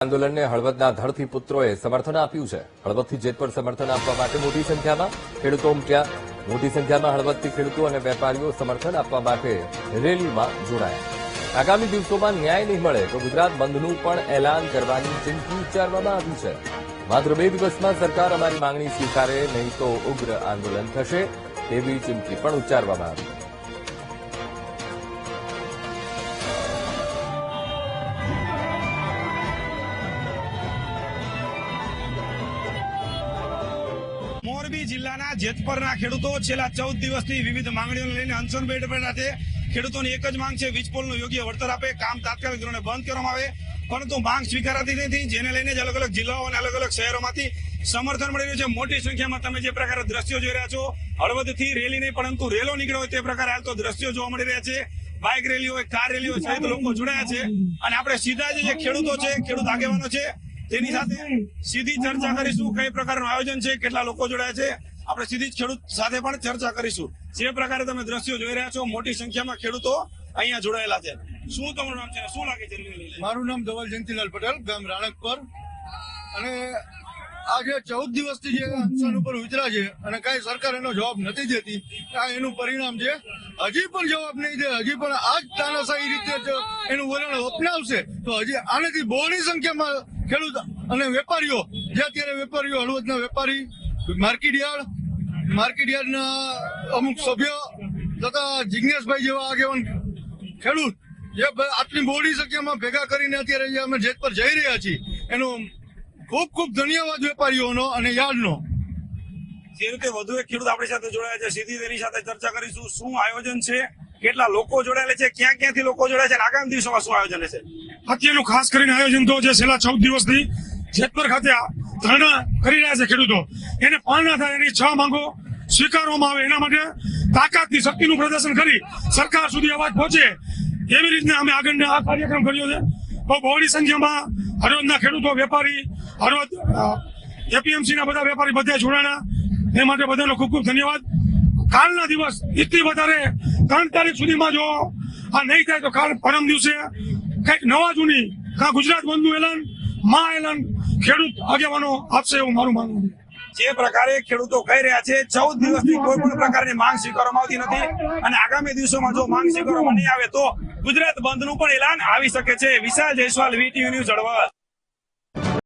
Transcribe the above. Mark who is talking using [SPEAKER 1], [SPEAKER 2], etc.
[SPEAKER 1] આંદોલનને હળવદના ધડથી પુત્રોએ સમર્થન આપ્યું છે। હળવદથી જેતપુર સમર્થન આપવા માટે મોટી સંખ્યામાં ખેડૂતો ઉમટ્યા। મોટી સંખ્યામાં હળવદથી ખેડૂતો અને વેપારીઓ સમર્થન આપવા માટે રેલીમાં જોડાયા। આગામી દિવસોમાં ન્યાય નહીં મળે તો ગુજરાત બંધનું પણ એલાન કરવાની ચીમકી ઉચ્ચારવામાં આવી છે। માત્ર 2 દિવસમાં સરકાર અમારી માંગણી સ્વીકારે નહીં તો ઉગ્ર આંદોલન થશે તેવી ચીમકી પણ ઉચ્ચારવામાં આવી।
[SPEAKER 2] મોરબી જિલ્લાના જેતપરના ખેડૂતો છેલ્લા 14 દિવસથી વિવિધ માંગણીઓને લઈને અનશન બેઠા છે। ખેડૂતોની એક જ માંગ છે, વીજપોલનું યોગ્ય વળતર આપે, કામ તાત્કાલિક ધોરણે બંધ કરવામાં આવે, પરંતુ માંગ સ્વીકારાતી નથી, જેને લઈને જ અલગ અલગ જિલ્લાઓ અને અલગ અલગ શહેરોમાંથી સમર્થન મળી રહ્યું છે। મોટી સંખ્યામાં તમે જે પ્રકારે દ્રશ્યો જોઈ રહ્યા છો, હળવદથી રેલી નહીં પરંતુ રેલો નીકળ્યો હોય તે પ્રકારે હાલ તો દ્રશ્યો જોવા મળી રહ્યા છે। બાઇક રેલી હોય, કાર રેલી હોય, સહિત લોકો જોડાયા છે અને આપણે સીધા જે ખેડૂતો છે, ખેડૂત આગેવાનો છે તેની સાથે સીધી ચર્ચા કરીશું। કઈ પ્રકારનું આયોજન છે, કેટલા લોકો જોડાયા છે, આપણે સીધી જ ખેડૂત સાથે પણ ચર્ચા કરીશું। જે પ્રકારે તમે દ્રશ્યો જોઈ રહ્યા છો, મોટી સંખ્યામાં ખેડૂતો અહીંયા જોડાયેલા છે। શું તમારું નામ છે, શું લાગે છે?
[SPEAKER 3] મારું નામ ધવલ જયંતિલાલ પટેલ, ગામ રાણકપર। અને આજે 14 દિવસથી જે અનશન ઉપર ઉતર્યા છે અને કઈ સરકાર એનો જવાબ નથી દેતી, આ એનું પરિણામ છે। હજી પણ જવાબ નહીં દે, હજી પણ આ જ તાનાશાહી રીતે એનું વલણ અપનાવશે તો હજી આનાથી બહોળી સંખ્યામાં ખેડૂત અને વેપારીઓ, જે અત્યારે વેપારીઓ, હળવદના વેપારી, માર્કેટયાર્ડના અમુક સભ્યો તથા જિજ્ઞેશભાઈ જેવા આગેવાન ખેડૂત જે આટલી બહોળી સંખ્યામાં ભેગા કરીને અત્યારે જે અમે જેતપર જઈ રહ્યા છીએ, એનો ખૂબ ખૂબ ધન્યવાદ વેપારીઓનો અને યાર્ડનો।
[SPEAKER 2] જે રીતે વધુ એક ખેડૂત આપણી સાથે જોડાયા છે, સીધી તેની સાથે ચર્ચા કરીશું। શું આયોજન છે, કેટલા લોકો જોડાયેલા છે, ક્યાં ક્યાંથી લોકો જોડાયા છે, આગામી દિવસોમાં શું આયોજન છે?
[SPEAKER 4] અત્યારનું ખાસ કરીને આયોજન તો જે છેલ્લા 14 દિવસથી જેતપર ખાતે ધરણા કરી રહ્યા છે ખેડૂતો, એને પણ ના થાય એની 6 માંગો સ્વીકારવામાં આવે, એના માટે તાકાતની શક્તિનું પ્રદર્શન કરી સરકાર સુધી અવાજ પહોંચે એવી રીતના અમે આગળ આ કાર્યક્રમ કર્યો છે। બહુ બહોળી સંખ્યામાં હળવદના ખેડૂતો, વેપારી, હળવદ એપીએમસીના બધા વેપારી બધા જોડાણા, એ માટે બધાનો ખૂબ ખૂબ ધન્યવાદ। કાલના દિવસ એટલી વધારે 3 તારીખ સુધીમાં જો આ નહીં થાય તો કાલ પરમ દિવસે કંઈક નવા જૂની ગુજરાત બંધનું એલાન, એલાન ખેડૂત આગેવાનો આપશે એવું મારું માનવું છે।
[SPEAKER 2] જે પ્રકારે ખેડૂતો કહી રહ્યા છે, 14 દિવસથી કોઈ પણ પ્રકારની માંગ સ્વીકારવામાં આવતી નથી અને આગામી દિવસોમાં જો માંગ સ્વીકારવામાં નહીં આવે તો ગુજરાત બંધનું પણ એલાન આવી શકે છે। વિશાલ જયસ્વાલ, વીટીવી ન્યૂઝ, હળવદ।